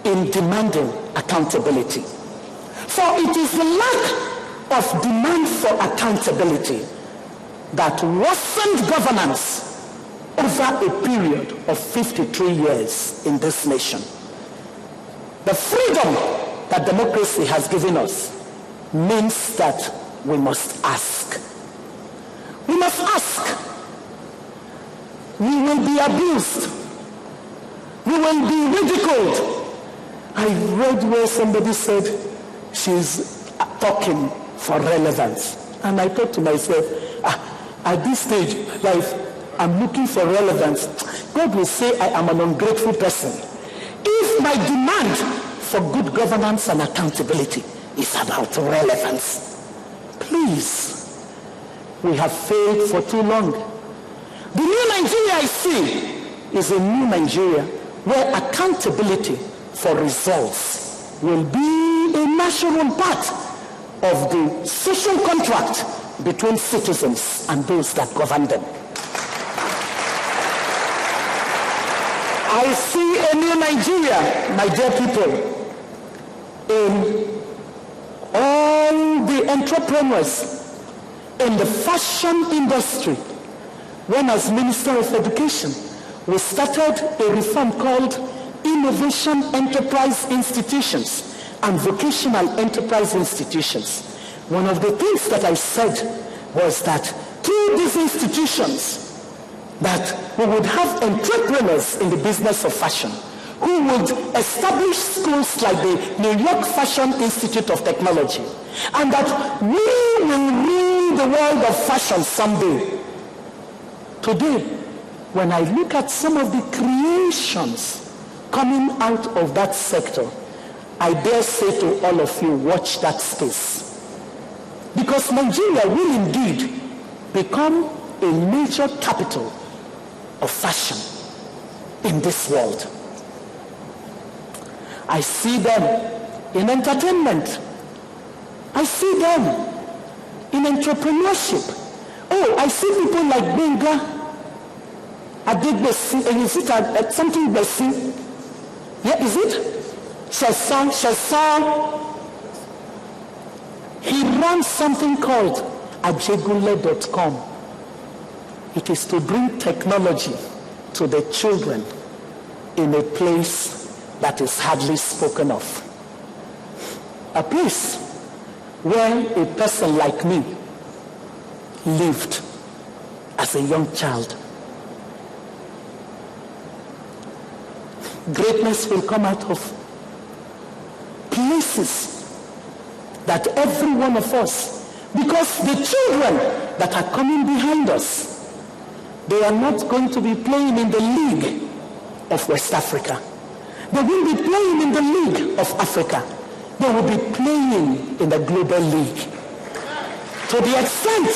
in demanding accountability. For it is the lack of demand for accountability that worsened governance over a period of 53 years in this nation. The freedom that democracy has given us means that we must ask. We must ask. We will be abused. We will be ridiculed. I read where somebody said she's talking for relevance. And I thought to myself, at this stage in life, I'm looking for relevance. God will say I am an ungrateful person. If my demand for good governance and accountability is about relevance, please, we have failed for too long. The new Nigeria I see is a new Nigeria where accountability for results will be a natural part of the social contract between citizens and those that govern them. I see a new Nigeria, my dear people, in all the entrepreneurs in the fashion industry. When as Minister of Education, we started a reform called Innovation Enterprise Institutions and Vocational Enterprise Institutions. One of the things that I said was that through these institutions, that we would have entrepreneurs in the business of fashion who would establish schools like the New York Fashion Institute of Technology, and that we will rule the world of fashion someday. Today, when I look at some of the creations coming out of that sector, I dare say to all of you, watch that space. Because Nigeria will indeed become a major capital of fashion in this world. I see them in entertainment. I see them in entrepreneurship. Oh, I see people like Benga. Is it something Bessie? Yeah, is it? Shesa. He runs something called ajegule.com. It is to bring technology to the children in a place that is hardly spoken of. A place where a person like me lived as a young child. Greatness will come out of places that every one of us, because the children that are coming behind us, they are not going to be playing in the league of West Africa. They will be playing in the league of Africa. They will be playing in the global league. To the extent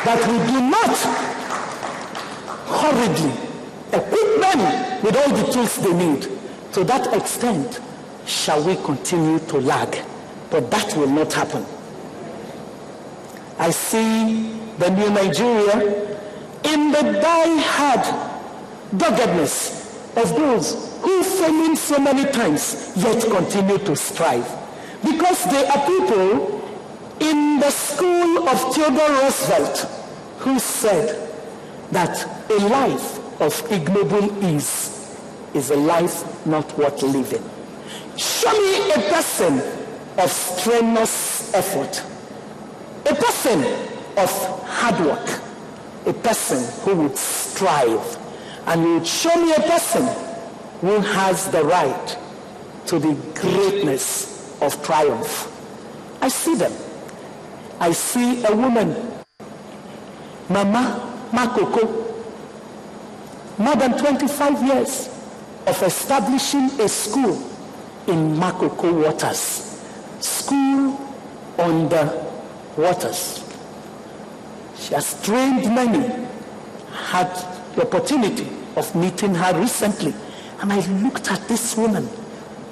that we do not hurriedly equip them with all the tools they need, to that extent shall we continue to lag. But that will not happen. I see the new Nigeria in the die-hard doggedness of those who failing so many times yet continue to strive. Because they are people in the school of Theodore Roosevelt who said that a life of ignoble ease is a life not worth living. Show me a person of strenuous effort, a person of hard work, a person who would strive, and you would show me a person who has the right to the greatness of triumph. I see them. I see a woman, Mama Makoko, more than 25 years of establishing a school in Makoko waters. School on the waters. She has trained many. Had the opportunity of meeting her recently, and I looked at this woman.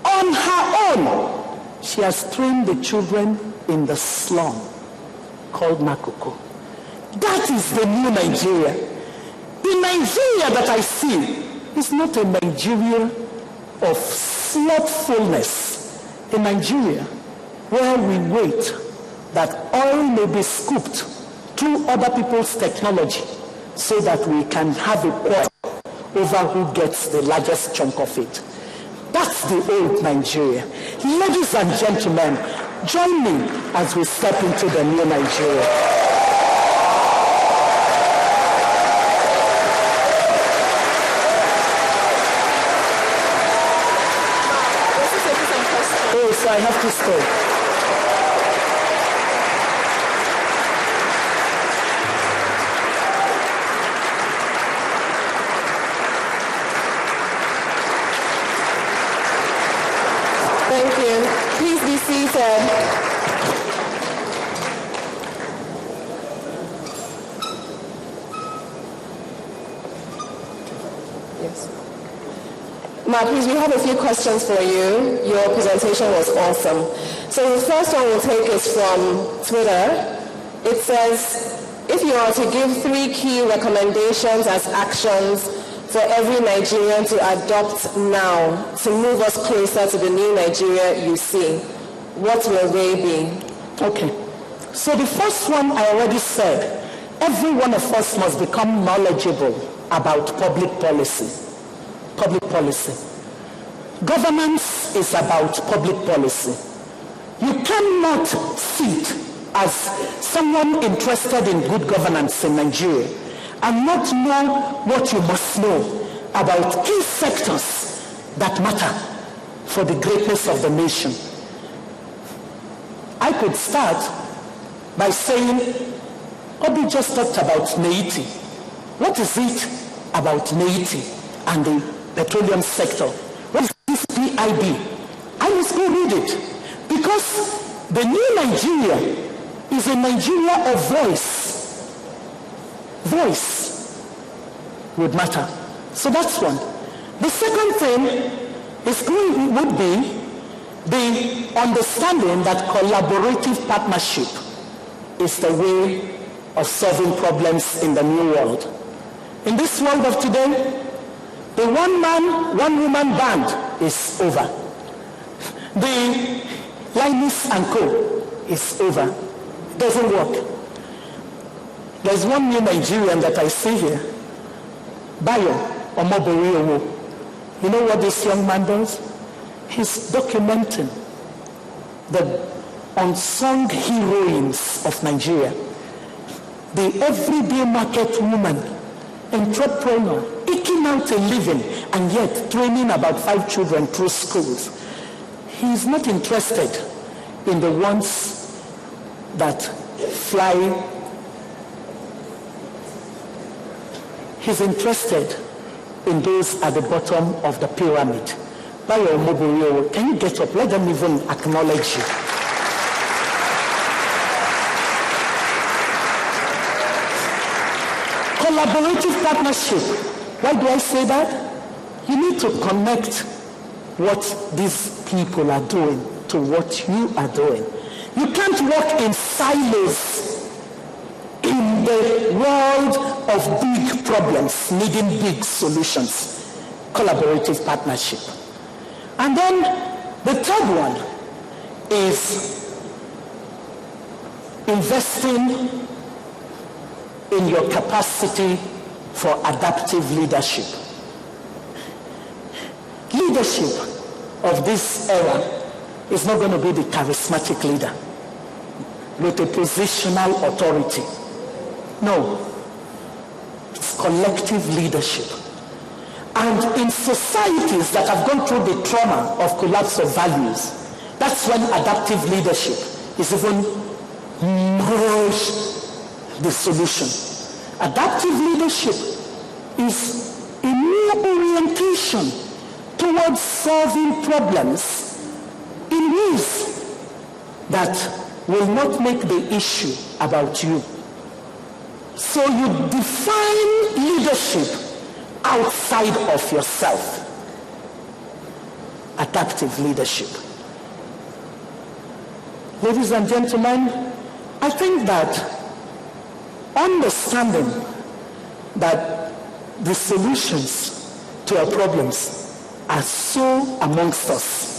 On her own, she has trained the children in the slum called Makoko. That is the new Nigeria. The Nigeria that I see is not a Nigeria of slothfulness in Nigeria, where we wait that oil may be scooped through other people's technology so that we can have a quarrel over who gets the largest chunk of it. That's the old Nigeria. Ladies and gentlemen, join me as we step into the new Nigeria. So I have to stay. Thank you. Please be seated. Yes. Ma, please, we have a few questions for you. Your presentation was awesome. So the first one we'll take is from Twitter. It says, if you are to give 3 key recommendations as actions for every Nigerian to adopt now to move us closer to the new Nigeria you see, what will they be? Okay. So the first one I already said, every one of us must become knowledgeable about public policy. Public policy. Governance is about public policy. You cannot sit as someone interested in good governance in Nigeria and not know what you must know about key sectors that matter for the greatness of the nation. I could start by saying, Obi just talked about Neiti. What is it about Neiti and the petroleum sector? What is this PIB? I must go read it, because the new Nigeria is a Nigeria of voice. Voice would matter. So that's one. The second thing would be the understanding that collaborative partnership is the way of solving problems in the new world. In this world of today, the one-man, one-woman band is over. The Linus and Co. is over. It doesn't work. There's one new Nigerian that I see here, Bayo Omobori. You know what this young man does? He's documenting the unsung heroines of Nigeria. The everyday market woman, entrepreneur, eking out a living, and yet training about 5 children through schools. He's not interested in the ones that fly. He's interested in those at the bottom of the pyramid. Bayo Moborio, can you get up? Let them even acknowledge you. Collaborative partnership. Why do I say that? You need to connect what these people are doing to what you are doing. You can't work in silos in the world of big problems, needing big solutions. Collaborative partnership. And then the third one is investing in your capacity for adaptive leadership. Leadership of this era is not going to be the charismatic leader with a positional authority. No, it's collective leadership. And in societies that have gone through the trauma of collapse of values, that's when adaptive leadership is even more the solution. Adaptive leadership is a new orientation towards solving problems in ways that will not make the issue about you. So you define leadership outside of yourself. Adaptive leadership. Ladies and gentlemen, I think that understanding that the solutions to our problems are so amongst us.